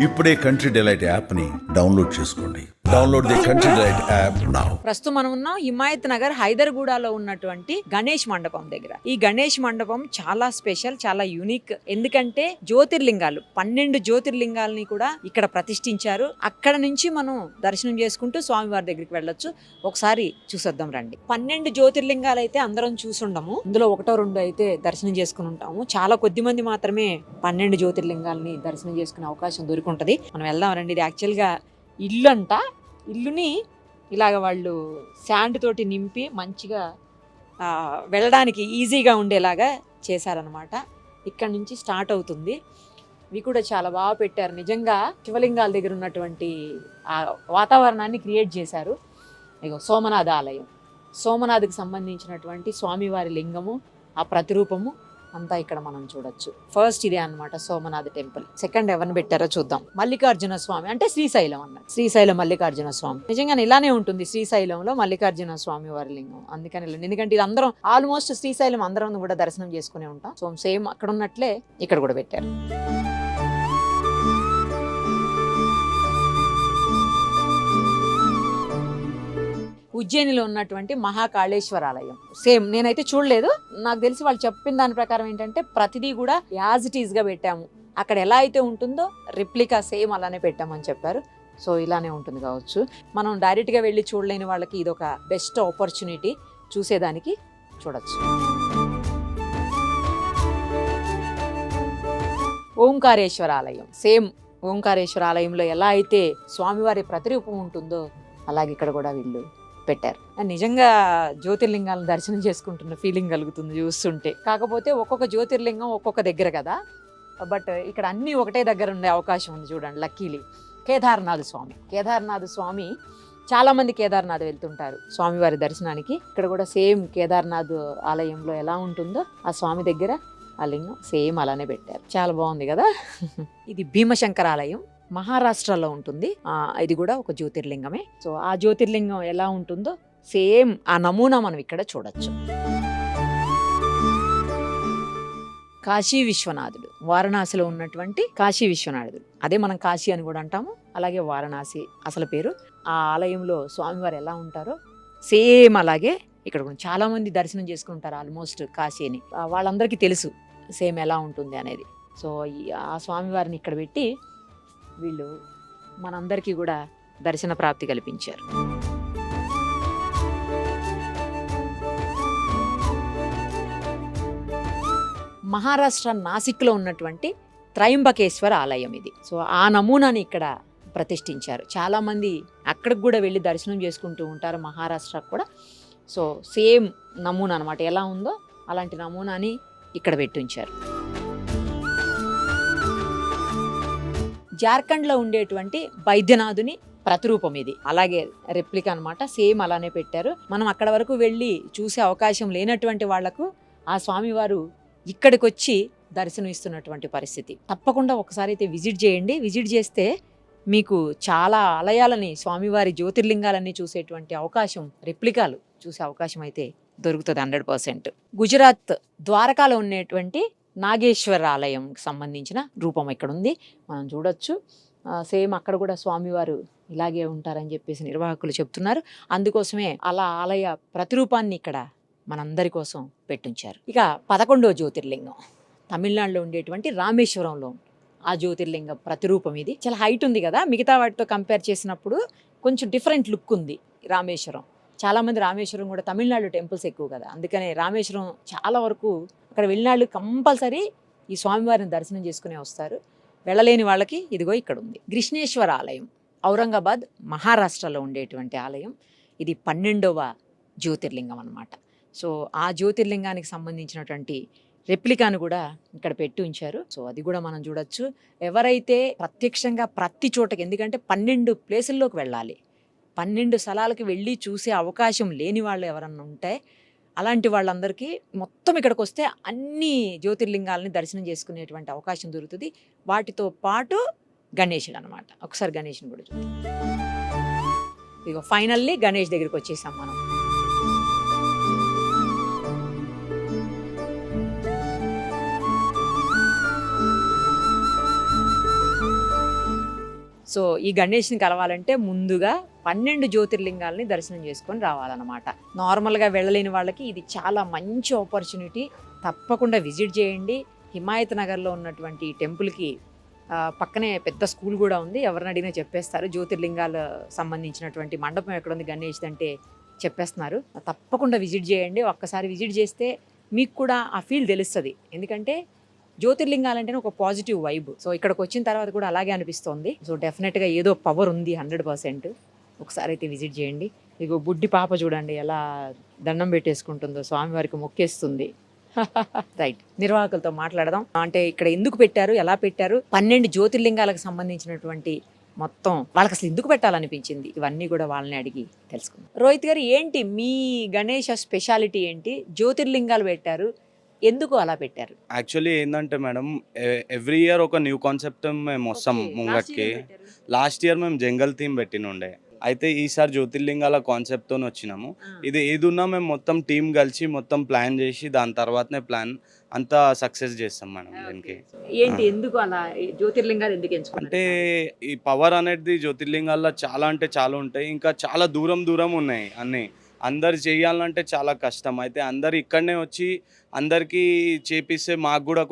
ఇప్పుడే country delight యాప్ని download చేసుకోండి. Download the country delight app now. ప్రస్తుతం మనం ఉన్నాం హిమాయత్ నగర్ హైదర్గూడలో ఉన్నటువంటి గణేష్ మండపం దగ్గర. ఈ గణేష్ మండపం చాలా స్పెషల్, చాలా యూనిక్. ఎందుకంటే జ్యోతిర్లింగాలు 12 జ్యోతిర్లింగాలని కూడా ఇక్కడ ప్రతిష్ఠించారు. అక్కడ నుంచి మనం దర్శనం చేసుకుంటూ స్వామివారి దగ్గరికి వెళ్ళొచ్చు. ఒకసారి చూసొద్దాం రండి. 12 జ్యోతిర్లింగాలు అయితే అందరం చూసుండము. ఇందులో 1-2 అయితే దర్శనం చేసుకుని ఉంటాము. చాలా కొద్ది మంది మాత్రమే 12 జ్యోతిర్లింగాలని దర్శనం చేసుకునే అవకాశం దొరికింటది. మనం వెళ్దాం రండి. ఇది యాక్చువల్ గా ఇల్లు అంట. ఇల్లుని ఇలాగ వాళ్ళు శాండ్ తోటి నింపి మంచిగా వెళ్ళడానికి ఈజీగా ఉండేలాగా చేశారనమాట. ఇక్కడ నుంచి స్టార్ట్ అవుతుంది. ఇవి కూడా చాలా బాగా పెట్టారు. నిజంగా శివలింగాల దగ్గర ఉన్నటువంటి ఆ వాతావరణాన్ని క్రియేట్ చేశారు. ఇగో సోమనాథ ఆలయం, సోమనాథ్కి సంబంధించినటువంటి స్వామివారి లింగము, ఆ ప్రతిరూపము అంతా ఇక్కడ మనం చూడొచ్చు. ఫస్ట్ ఇదే అన్నమాట సోమనాథ్ టెంపుల్. సెకండ్ ఎవరిని పెట్టారో చూద్దాం. మల్లికార్జున స్వామి అంటే శ్రీశైలం అన్నమాట. శ్రీశైలం మల్లికార్జున స్వామి నిజంగానే ఇలానే ఉంటుంది. శ్రీశైలంలో మల్లికార్జున స్వామి వారి లింగం. అందుకని ఎందుకంటే ఇది అందరం ఆల్మోస్ట్ శ్రీశైలం అందరం కూడా దర్శనం చేసుకునే ఉంటాం. సో సేమ్ అక్కడ ఉన్నట్లే ఇక్కడ కూడా పెట్టారు. ఉజ్జయినిలో ఉన్నటువంటి మహాకాళేశ్వర ఆలయం సేమ్ నేనైతే చూడలేదు. నాకు తెలిసి వాళ్ళు చెప్పిన దాని ప్రకారం ఏంటంటే ప్రతిదీ కూడా యాజ్ ఇట్ ఈస్ గా పెట్టాము. అక్కడ ఎలా అయితే ఉంటుందో రిప్లికా సేమ్ అలానే పెట్టామని చెప్పారు. సో ఇలానే ఉంటుంది కావచ్చు. మనం డైరెక్ట్ గా వెళ్ళి చూడలేని వాళ్ళకి ఇది ఒక బెస్ట్ ఆపర్చునిటీ, చూసేదానికి చూడొచ్చు. ఓంకారేశ్వర ఆలయం సేమ్. ఓంకారేశ్వర ఆలయంలో ఎలా అయితే స్వామివారి ప్రతిరూపం ఉంటుందో అలాగే ఇక్కడ కూడా వీళ్ళు పెట్టారు. నిజంగా జ్యోతిర్లింగాలను దర్శనం చేసుకుంటున్న ఫీలింగ్ కలుగుతుంది చూస్తుంటే. కాకపోతే ఒక్కొక్క జ్యోతిర్లింగం ఒక్కొక్క దగ్గర కదా, బట్ ఇక్కడ అన్నీ ఒకటే దగ్గర ఉండే అవకాశం ఉంది. చూడండి, లక్కీలీ కేదార్నాథ్ స్వామి. కేదార్నాథ్ స్వామి చాలా మంది కేదార్నాథ్ వెళ్తుంటారు స్వామివారి దర్శనానికి. ఇక్కడ కూడా సేమ్ కేదార్నాథ్ ఆలయంలో ఎలా ఉంటుందో ఆ స్వామి దగ్గర ఆ లింగం సేమ్ అలానే పెట్టారు. చాలా బాగుంది కదా. ఇది భీమశంకర ఆలయం, మహారాష్ట్రలో ఉంటుంది. ఇది కూడా ఒక జ్యోతిర్లింగమే. సో ఆ జ్యోతిర్లింగం ఎలా ఉంటుందో సేమ్ ఆ నమూనా మనం ఇక్కడ చూడొచ్చు. కాశీ విశ్వనాథుడు, వారణాసిలో ఉన్నటువంటి కాశీ విశ్వనాథుడు. అదే మనం కాశీ అని కూడా అంటాము. అలాగే వారణాసి అసలు పేరు. ఆ ఆలయంలో స్వామివారు ఎలా ఉంటారో సేమ్ అలాగే ఇక్కడ కూడా చాలా మంది దర్శనం చేసుకుంటారు ఆల్మోస్ట్ కాశీని. వాళ్ళందరికీ తెలుసు సేమ్ ఎలా ఉంటుంది అనేది. సో ఆ స్వామివారిని ఇక్కడ పెట్టి వీళ్ళు మనందరికీ కూడా దర్శన ప్రాప్తి కల్పించారు. మహారాష్ట్ర నాసిక్లో ఉన్నటువంటి త్రయంబకేశ్వర ఆలయం ఇది. సో ఆ నమూనాని ఇక్కడ ప్రతిష్ఠించారు. చాలామంది అక్కడికి కూడా వెళ్ళి దర్శనం చేసుకుంటూ ఉంటారు, మహారాష్ట్రకు కూడా. సో సేమ్ నమూనా అనమాట, ఎలా ఉందో అలాంటి నమూనాని ఇక్కడ పెట్టించారు. జార్ఖండ్లో ఉండేటువంటి వైద్యనాథుని ప్రతిరూపం ఇది. అలాగే రెప్లికా అనమాట, సేమ్ అలానే పెట్టారు. మనం అక్కడ వరకు వెళ్ళి చూసే అవకాశం లేనటువంటి వాళ్లకు ఆ స్వామివారు ఇక్కడికి వచ్చి దర్శనం ఇస్తున్నటువంటి పరిస్థితి. తప్పకుండా ఒకసారి అయితే విజిట్ చేయండి. విజిట్ చేస్తే మీకు చాలా ఆలయాలని, స్వామివారి జ్యోతిర్లింగాలన్నీ చూసేటువంటి అవకాశం, రెప్లికాలు చూసే అవకాశం అయితే దొరుకుతుంది 100%. గుజరాత్ ద్వారకాలో ఉండేటువంటి నాగేశ్వర ఆలయం సంబంధించిన రూపం ఇక్కడ ఉంది, మనం చూడొచ్చు. సేమ్ అక్కడ కూడా స్వామివారు ఇలాగే ఉంటారని చెప్పేసి నిర్వాహకులు చెప్తున్నారు. అందుకోసమే అలా ఆలయ ప్రతిరూపాన్ని ఇక్కడ మనందరి కోసం పెట్టించారు. ఇక 11వ జ్యోతిర్లింగం తమిళనాడులో ఉండేటువంటి రామేశ్వరంలో ఆ జ్యోతిర్లింగ ప్రతిరూపం ఇది. చాలా హైట్ ఉంది కదా, మిగతా వాటితో కంపేర్ చేసినప్పుడు కొంచెం డిఫరెంట్ లుక్ ఉంది రామేశ్వరం. చాలామంది రామేశ్వరం కూడా తమిళనాడు టెంపుల్స్ ఎక్కువ కదా, అందుకనే రామేశ్వరం చాలా వరకు అక్కడ వెళ్ళినాళ్ళు కంపల్సరీ ఈ స్వామివారిని దర్శనం చేసుకునే వస్తారు. వెళ్ళలేని వాళ్ళకి ఇదిగో ఇక్కడ ఉంది కృష్ణేశ్వర ఆలయం, ఔరంగాబాద్ మహారాష్ట్రలో ఉండేటువంటి ఆలయం. ఇది 12వ జ్యోతిర్లింగం అన్నమాట. సో ఆ జ్యోతిర్లింగానికి సంబంధించినటువంటి రెప్లికాను కూడా ఇక్కడ పెట్టి ఉంచారు. సో అది కూడా మనం చూడొచ్చు. ఎవరైతే ప్రత్యక్షంగా ప్రతి చోటకి, ఎందుకంటే 12 ప్లేసుల్లోకి వెళ్ళాలి, 12 స్థలాలకు వెళ్ళి చూసే అవకాశం లేని వాళ్ళు ఎవరన్నా ఉంటే అలాంటి వాళ్ళందరికీ మొత్తం ఇక్కడికి వస్తే అన్ని జ్యోతిర్లింగాలని దర్శనం చేసుకునేటువంటి అవకాశం దొరుకుతుంది. వాటితో పాటు గణేశుడు అనమాట. ఒకసారి గణేష్ని కూడా చూద్దాం. ఇదిగో ఫైనల్లీ గణేష్ దగ్గరికి వచ్చేసాం మనం. సో ఈ గణేష్ని కలవాలంటే ముందుగా 12 జ్యోతిర్లింగాల్ని దర్శనం చేసుకొని రావాలన్నమాట. నార్మల్గా వెళ్ళలేని వాళ్ళకి ఇది చాలా మంచి ఆపర్చునిటీ. తప్పకుండా విజిట్ చేయండి. హిమాయత్ నగర్లో ఉన్నటువంటి ఈ టెంపుల్కి పక్కనే పెద్ద స్కూల్ కూడా ఉంది. ఎవరిని అడిగినా చెప్పేస్తారు. జ్యోతిర్లింగాలు సంబంధించినటువంటి మండపం ఎక్కడ ఉంది గణేష్ అంటే చెప్పేస్తున్నారు. తప్పకుండా విజిట్ చేయండి. ఒక్కసారి విజిట్ చేస్తే మీకు కూడా ఆ ఫీల్ తెలుస్తుంది. ఎందుకంటే జ్యోతిర్లింగాలు అంటేనే ఒక పాజిటివ్ వైబ్. సో ఇక్కడికి వచ్చిన తర్వాత కూడా అలాగే అనిపిస్తుంది. సో డెఫినెట్గా ఏదో పవర్ ఉంది 100%. ఒకసారి అయితే విజిట్ చేయండి. ఇగో బుడ్డి పాప చూడండి ఎలా దండం పెట్టేసుకుంటుందో, స్వామివారికి మొక్కేస్తుంది. రైట్, నిర్వాహకులతో మాట్లాడదాం. అంటే ఇక్కడ ఎందుకు పెట్టారు, ఎలా పెట్టారు, 12 జ్యోతిర్లింగాలకు సంబంధించినటువంటి మొత్తం వాళ్ళకి అసలు ఎందుకు పెట్టాలనిపించింది, ఇవన్నీ కూడా వాళ్ళని అడిగి తెలుసుకుందాం. రోహిత్ గారు, ఏంటి మీ గణేష స్పెషాలిటీ ఏంటి? జ్యోతిర్లింగాలు పెట్టారు, ఎందుకు అలా పెట్టారు? యాక్చువల్లీ ఏంటంటే మేడం, ఎవ్రీ ఇయర్ ఒక న్యూ కాన్సెప్ట్ మేము వస్తాం ముంగట్కి. లాస్ట్ ఇయర్ మేము జంగల్ థీమ్ పెట్టినుండే. అయితే ఈసారి జ్యోతిర్లింగాల కాన్సెప్ట్తో వచ్చినాము. ఇది ఏదున్నా మేము మొత్తం టీం కలిసి మొత్తం ప్లాన్ చేసి దాని తర్వాతనే ప్లాన్ అంతా సక్సెస్ చేస్తాం మేడం. దీనికి ఏంటి, ఎందుకు అలా జ్యోతిర్లింగాలు ఎందుకు ఎంచుకున్నారు? అంటే ఈ పవర్ అనేది జ్యోతిర్లింగాల్లో చాలా అంటే చాలా ఉంటాయి. ఇంకా చాలా దూరం దూరం ఉన్నాయి అన్నీ. అందరు చేయాలంటే చాలా కష్టం. అయితే అందరు ఇక్కడనే వచ్చి అందరికీ చేపిస్తే మాకు కూడా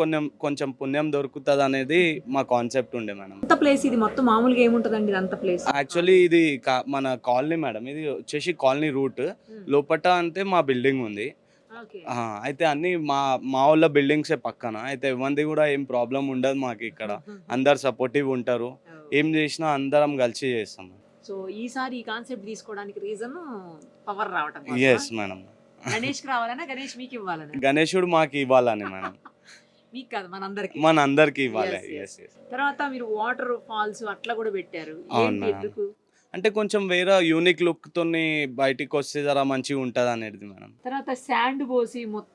కొంచెం పుణ్యం దొరుకుతుంది అనేది మా కాన్సెప్ట్ ఉండే మేడం. అంత ప్లేస్ ఇది మొత్తం మామూలుగా ఏముంటుందండి ఇది అంత ప్లేస్? యాక్చువల్లీ ఇది మన కాలనీ మేడం. ఇది వచ్చేసి కాలనీ రూట్ లోపట అంటే మా బిల్డింగ్ ఉంది. అయితే అన్ని మా వాళ్ళ బిల్డింగ్సే పక్కన. అయితే ఇవ్వండి కూడా ఏం ప్రాబ్లం ఉండదు మాకు. ఇక్కడ అందరు సపోర్టివ్ ఉంటారు. ఏం చేసినా అందరం కలిసి చేస్తాం. సో ఈసారి ఈ కాన్సెప్ట్ తీసుకోవడానికి రీజన్ పవర్ రావటం. Yes madam. గణేష్ రావాలన్నా, గణేష్ మీకు ఇవ్వాలన్నా? గణేశుడు మాకు ఇవ్వాలని మేడం. మీకు కాదు, మనందరికి ఇవ్వాలి. తర్వాత మీరు వాటర్ ఫాల్స్ అట్లా కూడా పెట్టారు. ఎందుకు? అంటే కొంచెం వేరే యూనిక్ లుక్ తోని బయటికి వస్తే జరా మంచిగా ఉంటది అనేది మేడం. తర్వాత శాండ్ పోసి మొత్తం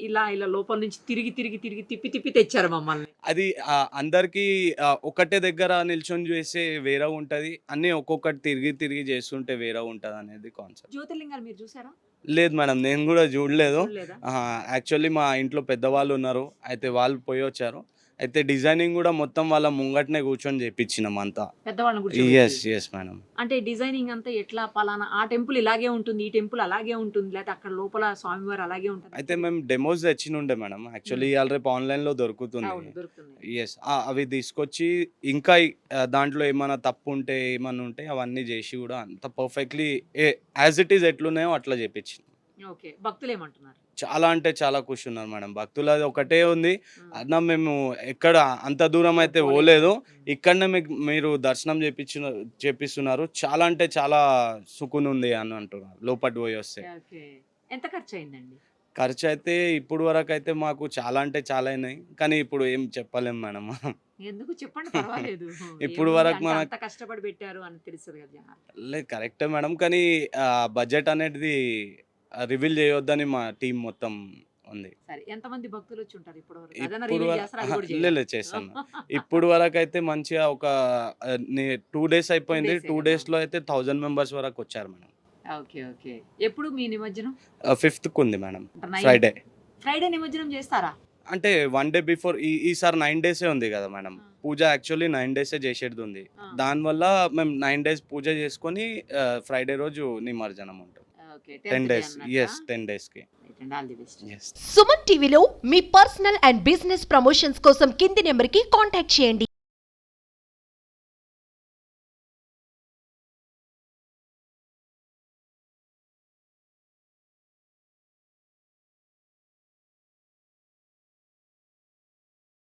ఇలా లోపల నుంచి తిరిగి తిప్పి తెచ్చారు మమ్మల్ని. అది అందరికి ఒకటే దగ్గర నిల్చొని చేస్తే వేరే ఉంటది. అన్ని ఒక్కొక్కటి తిరిగి చేస్తుంటే వేరే ఉంటది అనేది కాన్సెప్ట్. జ్యోతిర్లింగాలు మీరు చూసారా? లేదు మేడం, నేను కూడా చూడలేదు. యాక్చువల్లీ మా ఇంట్లో పెద్దవాళ్ళు ఉన్నారు. అయితే వాళ్ళు పోయి వచ్చారు. అయితే డిజైనింగ్ కూడా మొత్తం వాళ్ళ ముంగట్నే కూర్చొని చేపించినాం అంతా. పెద్దవాళ్ళని ఎస్ మేడం. అంటే డిజైనింగ్ అంతా ఎట్లా, పలానా ఆ టెంపుల్ ఇలాగే ఉంటుంది, ఈ టెంపుల్ అలాగే ఉంటుంది, లేకపోతే అక్కడ లోపల స్వామివారు అలాగే ఉంటుంది? అయితే మేము డెమోస్ తెచ్చినుండే మేడం. యాక్చువల్లీ రేపు ఆన్లైన్ లో దొరుకుతుంది. ఎస్, అవి తీసుకొచ్చి ఇంకా దాంట్లో ఏమైనా తప్పు ఉంటే ఏమైనా ఉంటే అవన్నీ చేసి కూడా అంత పర్ఫెక్ట్లీ యాజ్ ఇట్ ఈస్ ఎట్లున్నాయో అట్లా చేపించింది. ఓకే, భక్తులు ఏమంటున్నారు? చాలా అంటే చాలా ఖుషి ఉన్నారు మేడం. భక్తులు అది ఒకటే ఉంది అన్న, మేము ఎక్కడ అంత దూరం అయితే పోలేదు, ఇక్కడనే మీరు దర్శనం చేపిస్తున్నారు, చాలా అంటే చాలా సుకున్ ఉంది అని అంటున్నారు లోపటి పోయి వస్తే. ఎంత ఖర్చు అయిందండి? ఖర్చు అయితే ఇప్పుడు వరకు అయితే మాకు చాలా అంటే చాలా అయినాయి, కానీ ఇప్పుడు ఏం చెప్పలేము మేడం. ఎందుకు చెప్పండి, పర్వాలేదు. ఇప్పుడు వరకు మనకు కష్టపడి పెట్టారు అని తెలుస్తుంది కదా. లేదు, కరెక్టే మేడం, కానీ బడ్జెట్ అనేది రివీల్ చేయొద్దని మా టీం మొత్తం ఉంది. ఎంతమంది భక్తులు వచ్చి ఉంటారు ఇప్పుడు? లేదు, చేస్తాను. ఇప్పుడు వరకు అయితే మంచిగా ఒక 2 days అయిపోయింది. 2 days లో అయితే 1000 members వరకు వచ్చారు మేడం. ఓకే. ఎప్పుడు మీ నిమజ్జనం? 5th ఉంది మేడం, ఫ్రైడే నిమజ్జనం చేస్తారా? అంటే 1 day బిఫోర్. ఈసారి 9 days ఉంది కదా మేడం పూజ. యాక్చువల్లీ 9 days చేసేది ఉంది. దానివల్ల మేము 9 days పూజ చేసుకొని ఫ్రైడే రోజు నిమజ్జనం ఉంటుంది. 10 days. Yes, 10 days కి. సుమన్ టీవీలో మీ పర్సనల్ అండ్ బిజినెస్ ప్రమోషన్స్ కోసం కింది నెంబర్ కి కాంటాక్ట్ చేయండి.